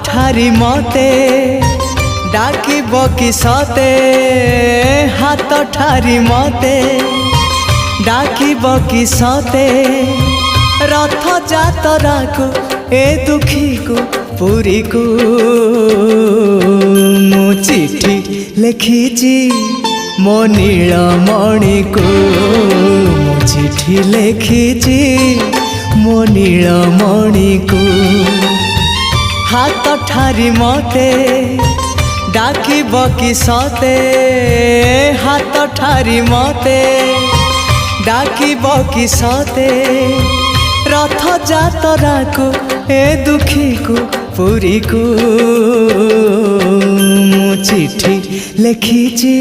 ठारी मते डाकिब कि सते हाथ ठारी मते डाकिब कि सते रथ जातरा को ए दुखी को पुरी को मु चिठी लिखिची मो नीलमणि को मु चिठी लिखिची मो नीलमणि को हाथ ठारी मते डाकिब कि सते हाथ ठारी मते डाकिब कि सते रथ जातरा को ए दुखी को पुरी को मु चिठी लिखिची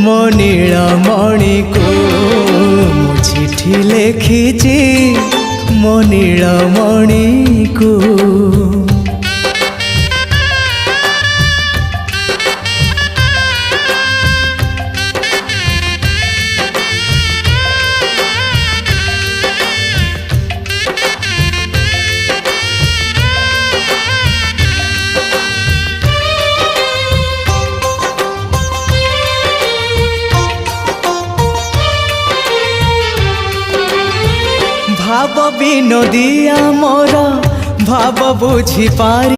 मो नीलमणि को मु चिठी लिखिची मो नीलमणि को। भाव विनोदिया मोर भाव बुझी पारी